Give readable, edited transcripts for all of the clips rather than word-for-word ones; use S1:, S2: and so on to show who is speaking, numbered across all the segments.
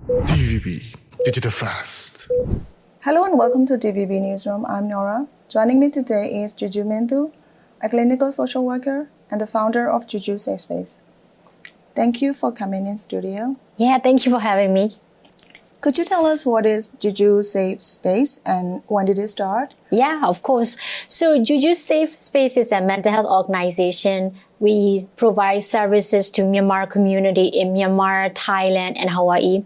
S1: DVB Digital Fast.
S2: Hello and welcome to DVB Newsroom. I'm Nora. Joining me today is Jue Jue Min Thu, a clinical social worker and the founder of Jue Jue Safe Space. Thank you for coming in studio.
S3: Yeah, thank you for having me.
S2: Could you tell us what is Jue Jue Safe Space and when did it start?
S3: Yeah, of course. So Jue Jue Safe Space is a mental health organization. We provide services to Myanmar community in Myanmar, Thailand, and Hawaii.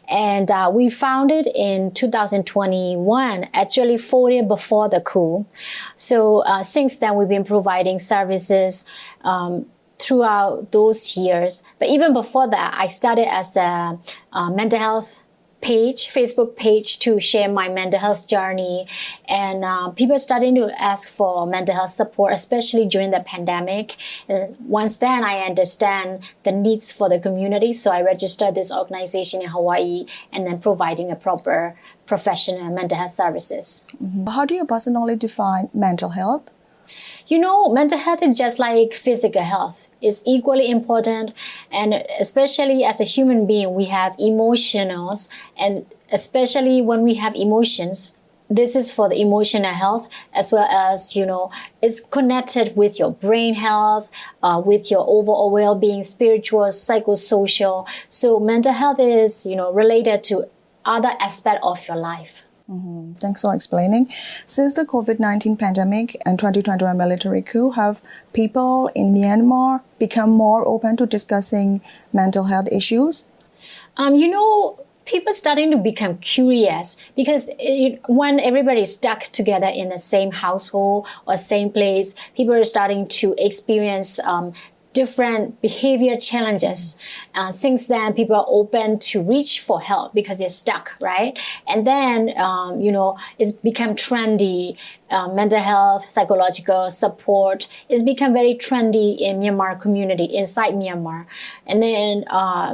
S3: And we founded in 2021, actually 4 years before the coup. So since then, we've been providing services throughout those years. But even before that, I started as a mental health Facebook page to share my mental health journey, and people are starting to ask for mental health support, especially during the pandemic. And once then, I understand the needs for the community, so I registered this organization in Hawaii, and then providing a proper professional mental health services.
S2: Mm-hmm. How do you personally define mental health?
S3: You know, mental health is just like physical health. It's equally important, and especially as a human being, we have emotionals, and especially when we have emotions, this is for the emotional health, as well as, it's connected with your brain health, with your overall well-being, spiritual, psychosocial. So mental health is, related to other aspects of your life.
S2: Mm-hmm. Thanks for explaining. Since the COVID-19 pandemic and 2021 military coup, have people in Myanmar become more open to discussing mental health issues?
S3: People starting to become curious because when everybody's stuck together in the same household or same place, people are starting to experience different behavior challenges. Since then, people are open to reach for help because they're stuck, right? And then, it's become trendy. Mental health, psychological support is become very trendy in Myanmar community, inside Myanmar. And then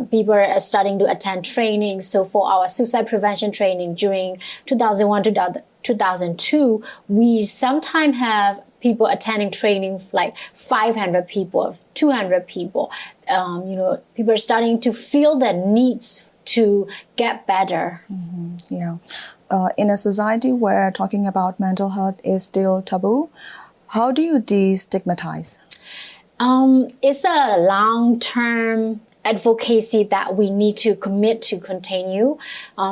S3: people are starting to attend training. So for our suicide prevention training during 2001 to 2002, we sometimes have people attending training like 500 people, 200 people. People are starting to feel the needs to get better.
S2: Mm-hmm. Yeah. In a society where talking about mental health is still taboo, how do you destigmatize?
S3: It's a long-term advocacy that we need to commit to continue.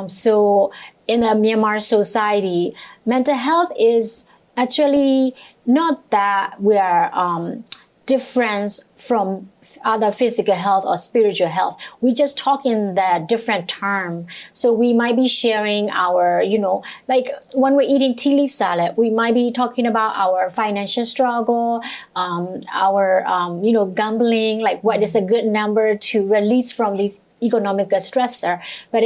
S3: So in the Myanmar society, mental health is actually not that we are different from other physical health or spiritual health. We just talk in the different term. So we might be sharing our, like when we're eating tea leaf salad, we might be talking about our financial struggle, our, gambling, like what is a good number to release from these economic stressor, but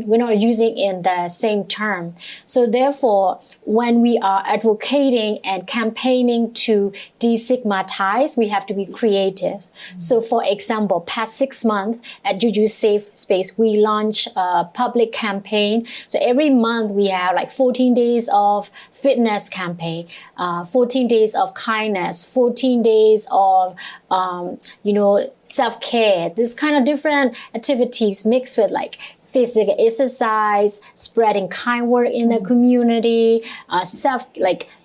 S3: we're not using in the same term. So therefore, when we are advocating and campaigning to destigmatize, we have to be creative. Mm-hmm. So for example, past 6 months at Jue Jue Safe Space, we launch a public campaign. So every month we have like 14 days of fitness campaign, 14 days of kindness, 14 days of, self-care, this kind of different activities mixed with like physical exercise, spreading kind word in the community,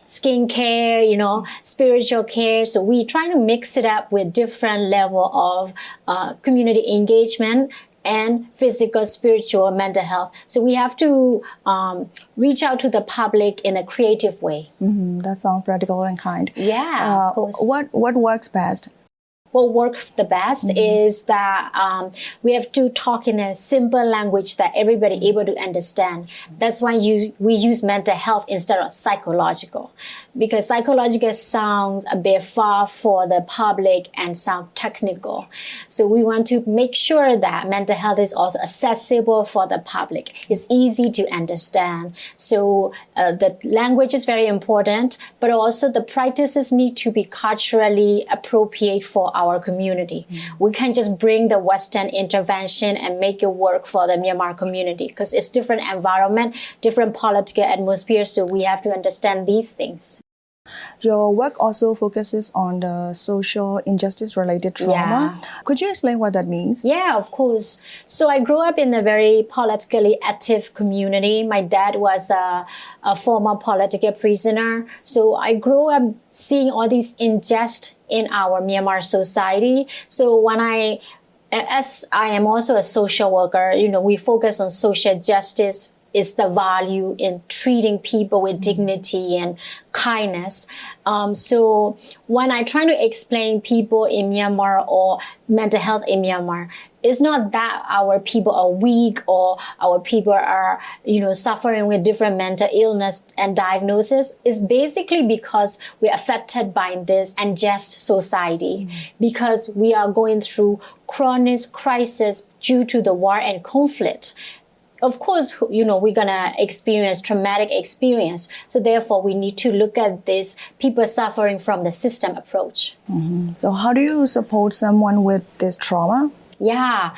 S3: skincare, spiritual care. So we try to mix it up with different level of community engagement and physical, spiritual, mental health. So we have to reach out to the public in a creative way.
S2: Mm-hmm. That sounds practical and kind.
S3: Yeah, of course.
S2: What works best?
S3: What works the best is that we have to talk in a simple language that everybody able to understand. That's why we use mental health instead of psychological, because psychological sounds a bit far for the public and sound technical. So we want to make sure that mental health is also accessible for the public. It's easy to understand. So the language is very important, but also the practices need to be culturally appropriate for our community. We can't just bring the Western intervention and make it work for the Myanmar community because it's different environment, different political atmosphere. So we have to understand these things.
S2: Your work also focuses on the social injustice-related trauma.
S3: Yeah.
S2: Could you explain what that means?
S3: Yeah, of course. So I grew up in a very politically active community. My dad was a former political prisoner. So I grew up seeing all these injustice in our Myanmar society. So as I am also a social worker, we focus on social justice is the value in treating people with dignity and kindness. So when I try to explain people in Myanmar or mental health in Myanmar, it's not that our people are weak or our people are, suffering with different mental illness and diagnosis. It's basically because we're affected by this unjust society, because we are going through chronic crisis due to the war and conflict. Of course, we're going to experience traumatic experience. So therefore, we need to look at this people suffering from the system approach.
S2: So how do you support someone with this trauma?
S3: Yeah.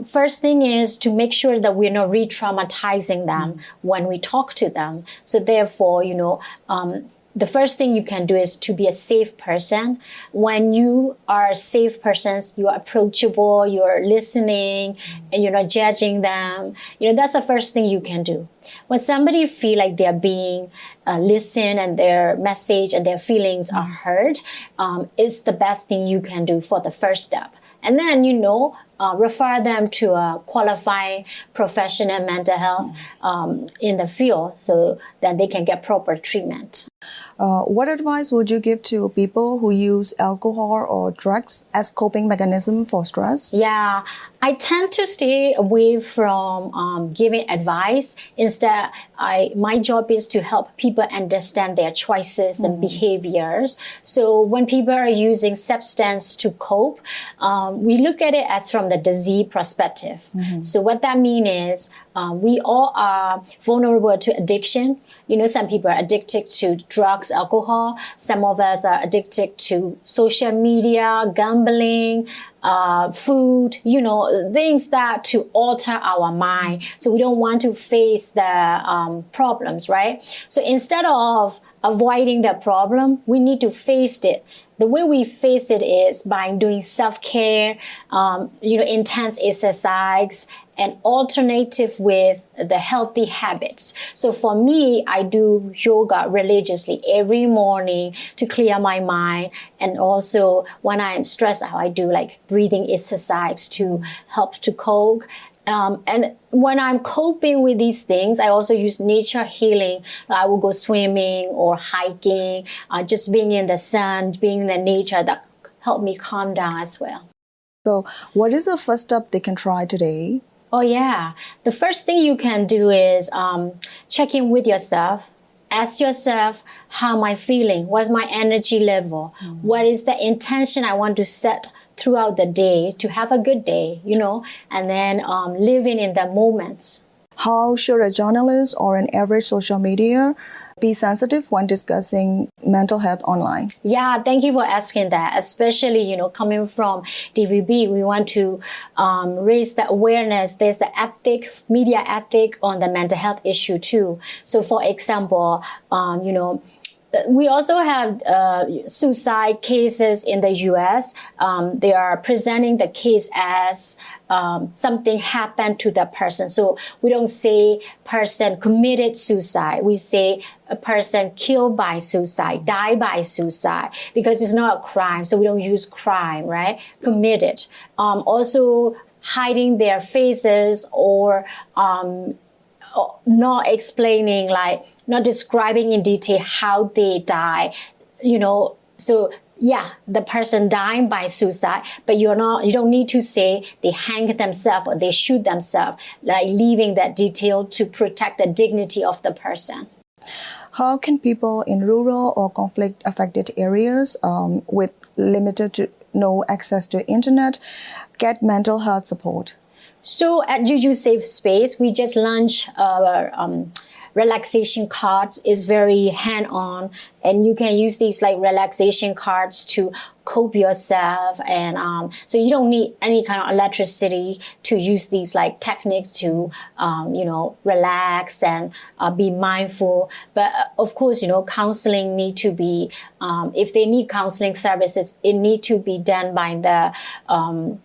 S3: First thing is to make sure that we're not re-traumatizing them when we talk to them. So therefore, the first thing you can do is to be a safe person. When you are a safe person, you are approachable, you're listening, and you're not judging them. That's the first thing you can do. When somebody feel like they're being listened and their message and their feelings are heard, it's the best thing you can do for the first step. And then, refer them to a qualified professional mental health in the field so that they can get proper treatment.
S2: What advice would you give to people who use alcohol or drugs as coping mechanism for stress?
S3: Yeah, I tend to stay away from giving advice. Instead, my job is to help people understand their choices and behaviors. So when people are using substance to cope, we look at it as from the disease perspective. So what that means is we all are vulnerable to addiction. Some people are addicted to drugs, alcohol. Some of us are addicted to social media, gambling, food, things that to alter our mind. So we don't want to face the problems, right? So instead of avoiding the problem, we need to face it. The way we face it is by doing self-care, intense exercise, and alternative with the healthy habits. So for me, I do yoga religiously every morning to clear my mind. And also when I'm stressed out, I do like breathing exercise to help to cope. And when I'm coping with these things, I also use nature healing. I will go swimming or hiking, just being in the sun, being in the nature that help me calm down as well.
S2: So what is the first step they can try today?
S3: Oh, yeah. The first thing you can do is check in with yourself. Ask yourself, how am I feeling? What's my energy level? What is the intention I want to set throughout the day to have a good day, and then living in the moments.
S2: How should a journalist or an average social media be sensitive when discussing mental health online?
S3: Yeah, thank you for asking that. Especially, coming from DVB, we want to raise the awareness. There's the media ethic on the mental health issue too. So for example, we also have suicide cases in the U.S. They are presenting the case as something happened to the person. So we don't say person committed suicide. We say a person killed by suicide, died by suicide, because it's not a crime. So we don't use crime, right? Committed. Also hiding their faces or not explaining, not describing in detail how they die, So yeah, the person dying by suicide, but you don't need to say they hang themselves or they shoot themselves, leaving that detail to protect the dignity of the person.
S2: How can people in rural or conflict-affected areas with limited to no access to internet get mental health support?
S3: So at Jue Jue Safe Space, we just launched our relaxation cards is very hand-on, and you can use these like relaxation cards to cope yourself, and so you don't need any kind of electricity to use these like technique to relax and be mindful. But of course, counseling need to be if they need counseling services, it need to be done by the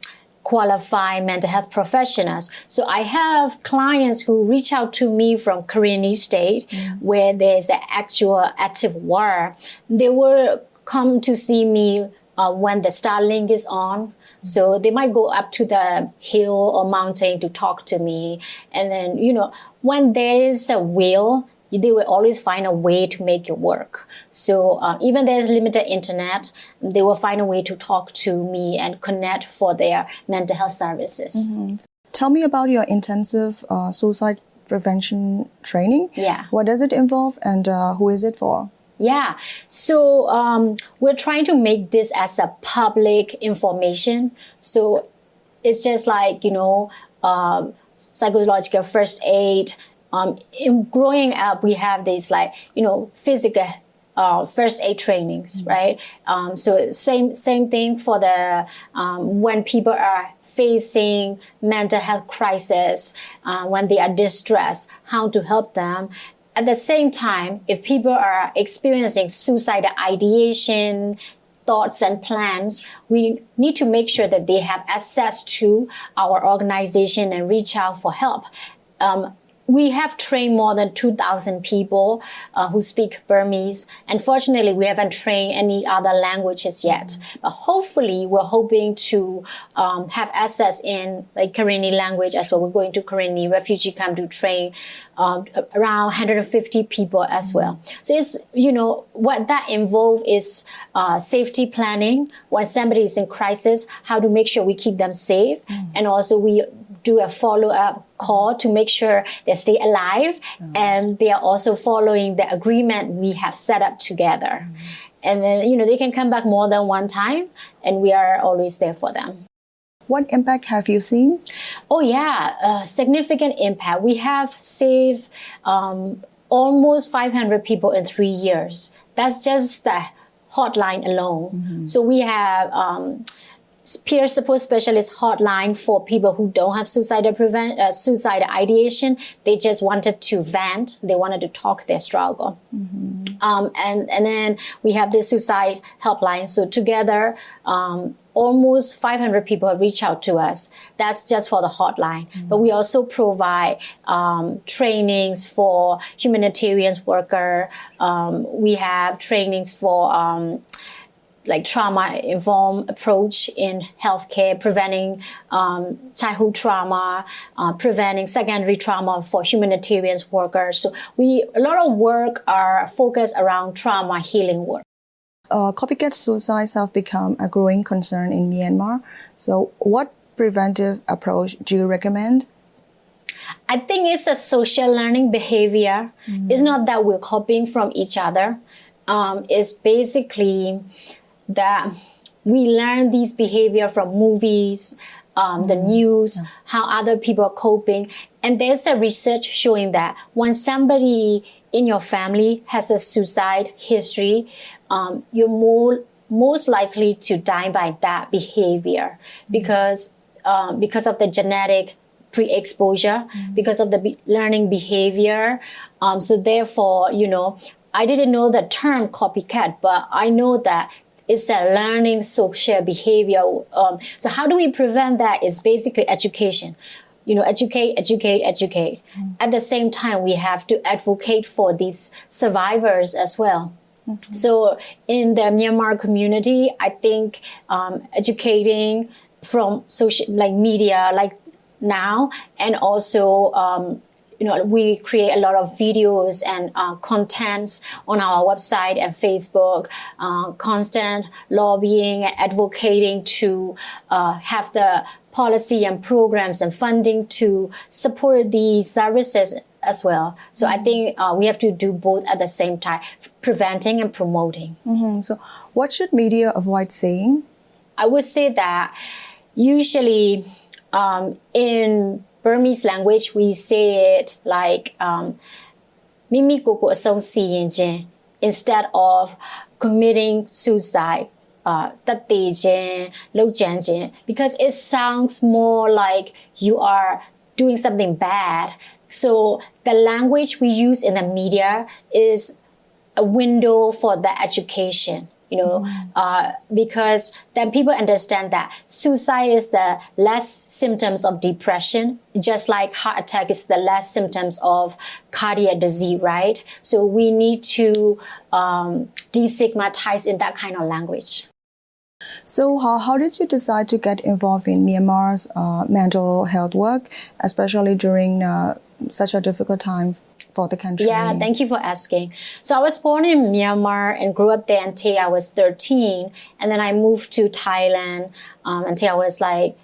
S3: qualified mental health professionals. So I have clients who reach out to me from Korean state where there's an actual active war. They will come to see me when the Starlink is on. So they might go up to the hill or mountain to talk to me. And then, when there is a will, they will always find a way to make it work. So even there's limited internet, they will find a way to talk to me and connect for their mental health services.
S2: Tell me about your intensive suicide prevention training.
S3: Yeah.
S2: What does it involve, and who is it for?
S3: Yeah, so we're trying to make this as a public information. So it's just like, psychological first aid. In growing up, we have these like, physical first aid trainings, right? So same thing for the when people are facing mental health crisis, when they are distressed, how to help them. At the same time, if people are experiencing suicidal ideation, thoughts and plans, we need to make sure that they have access to our organization and reach out for help. We have trained more than 2,000 people who speak Burmese. Unfortunately, we haven't trained any other languages yet. But hopefully, we're hoping to have access in like Karenni language as well. We're going to Karenni refugee camp to train around 150 people as well. So it's, what that involves is safety planning. When somebody is in crisis, how to make sure we keep them safe. And also we do a follow-up call to make sure they stay alive and they are also following the agreement we have set up together. And then, they can come back more than one time and we are always there for them.
S2: What impact have you seen?
S3: Oh yeah, significant impact. We have saved almost 500 people in 3 years. That's just the hotline alone. So we have peer support specialist hotline for people who don't have suicidal ideation. They just wanted to vent. They wanted to talk their struggle. And then we have the suicide helpline. So together, almost 500 people have reached out to us. That's just for the hotline. But we also provide trainings for humanitarian worker. We have trainings for like trauma-informed approach in healthcare, preventing childhood trauma, preventing secondary trauma for humanitarian workers. So a lot of work are focused around trauma healing work.
S2: Copycat suicides have become a growing concern in Myanmar. So what preventive approach do you recommend?
S3: I think it's a social learning behavior. It's not that we're copying from each other. It's basically that we learn these behavior from movies, the news, how other people are coping. And there's a research showing that when somebody in your family has a suicide history, you're most likely to die by that behavior because of the genetic pre-exposure, because of the learning behavior. So therefore, I didn't know the term copycat, but I know that it's a learning social behavior. So how do we prevent that? It's basically education. Educate. At the same time, we have to advocate for these survivors as well. So in the Myanmar community, I think educating from social, like media, like now, and also we create a lot of videos and contents on our website and Facebook, constant lobbying and advocating to have the policy and programs and funding to support these services as well. So I think we have to do both at the same time, preventing and promoting.
S2: So what should media avoid saying?
S3: I would say that usually in Burmese language, we say it like မိမိကိုယ်ကိုအဆုံးစီရင်ခြင်း instead of committing suicide တတ်သေခြင်းလုပ်ကြံခြင်း because it sounds more like you are doing something bad. So the language we use in the media is a window for the education, you know, because then people understand that suicide is the less symptoms of depression, just like heart attack is the less symptoms of cardiac disease, right? So we need to destigmatize in that kind of language.
S2: So how did you decide to get involved in Myanmar's mental health work, especially during such a difficult time for the country?
S3: Yeah, thank you for asking. So I was born in Myanmar and grew up there until I was 13. And then I moved to Thailand until I was like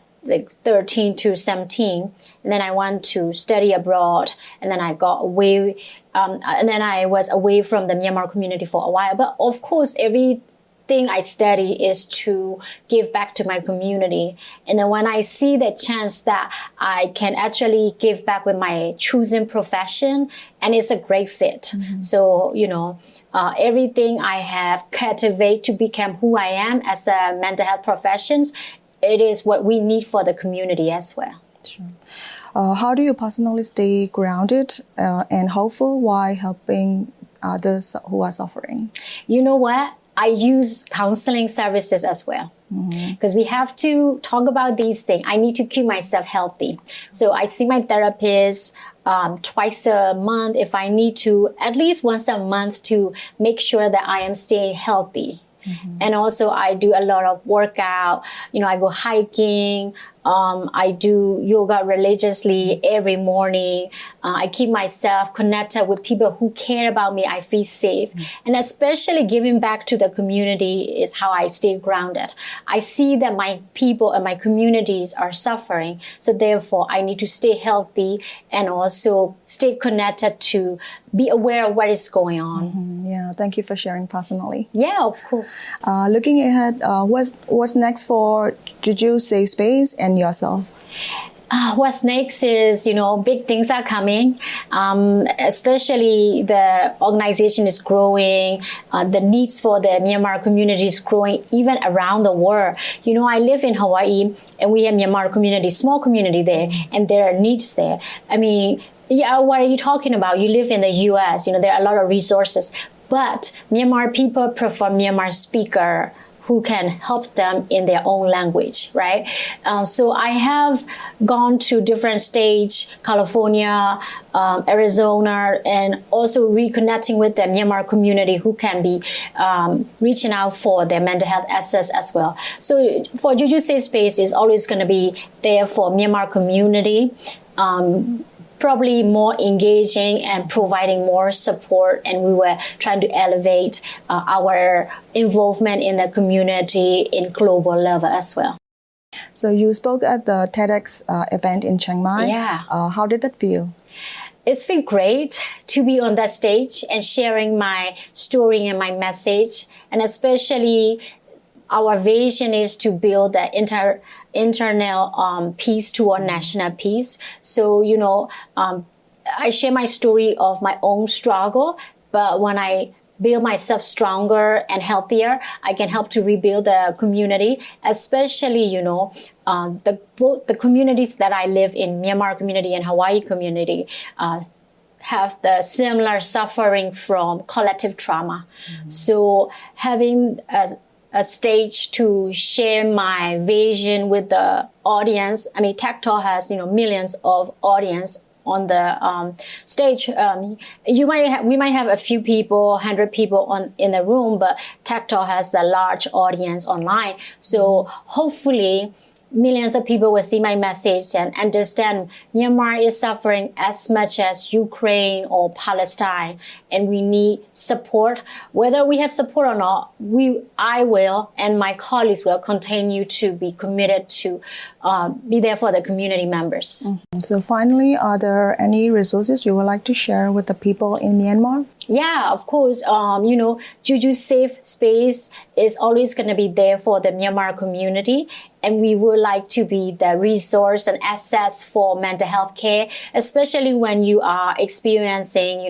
S3: 13 to 17. And then I went to study abroad. And then I got away. And then I was away from the Myanmar community for a while. But of course, everything I study is to give back to my community. And then when I see the chance that I can actually give back with my chosen profession, and it's a great fit. So, you know, everything I have cultivated to become who I am as a mental health profession, it is what we need for the community as well.
S2: Sure. How do you personally stay grounded and hopeful while helping others who are suffering?
S3: You know what? I use counseling services as well. Because we have to talk about these things. I need to keep myself healthy. So I see my therapist twice a month if I need to, at least once a month to make sure that I am staying healthy. And also I do a lot of workout. You know, I go hiking. I do yoga religiously every morning. I keep myself connected with people who care about me. I feel safe. And especially giving back to the community is how I stay grounded. I see that my people and my communities are suffering. So therefore, I need to stay healthy and also stay connected to be aware of what is going on.
S2: Yeah, thank you for sharing personally.
S3: Yeah, of course.
S2: Looking ahead, what's next for Juju Safe Space and yourself?
S3: What's next is, you know, big things are coming. Especially the organization is growing. The needs for the Myanmar community is growing even around the world. You know, I live in Hawaii and we have Myanmar community, small community there, and there are needs there. I mean, yeah, what are you talking about? You live in the US, you know, there are a lot of resources. But Myanmar people prefer Myanmar speaker who can help them in their own language, right? So I have gone to different states, California, Arizona, and also reconnecting with the Myanmar community who can be reaching out for their mental health access as well. So for Juju Safe Space is always going to be there for Myanmar community. Probably more engaging and providing more support, and we were trying to elevate our involvement in the community in global level as well.
S2: So you spoke at the TEDx event in Chiang Mai.
S3: Yeah.
S2: How did that feel?
S3: It's been great to be on that stage and sharing my story and my message, and especially our vision is to build the internal peace toward national peace. So, you know, I share my story of my own struggle, but when I build myself stronger and healthier, I can help to rebuild the community, especially, you know, both the communities that I live in, Myanmar community and Hawaii community, have the similar suffering from collective trauma. So having a stage to share my vision with the audience. I mean, Tech Talk has, you know, millions of audience on the stage. We might have a few people, 100 people in the room, but Tech Talk has a large audience online. So hopefully millions of people will see my message and understand Myanmar is suffering as much as Ukraine or Palestine, and we need support. Whether we have support or not, I will and my colleagues will continue to be committed to be there for the community members.
S2: So finally, are there any resources you would like to share with the people in Myanmar?
S3: Yeah, of course. Juju Safe Space is always going to be there for the Myanmar community. And we would like to be the resource and access for mental health care, especially when you are experiencing,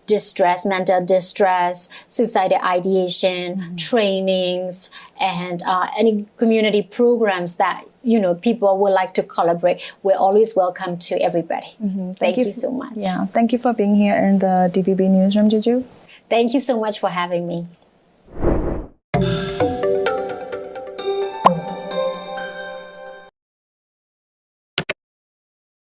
S3: distress, mental distress, suicidal ideation, trainings, and any community programs that, people would like to collaborate. We're always welcome to everybody. Thank you so much.
S2: Yeah, thank you for being here in the DVB Newsroom, Juju.
S3: Thank you so much for having me.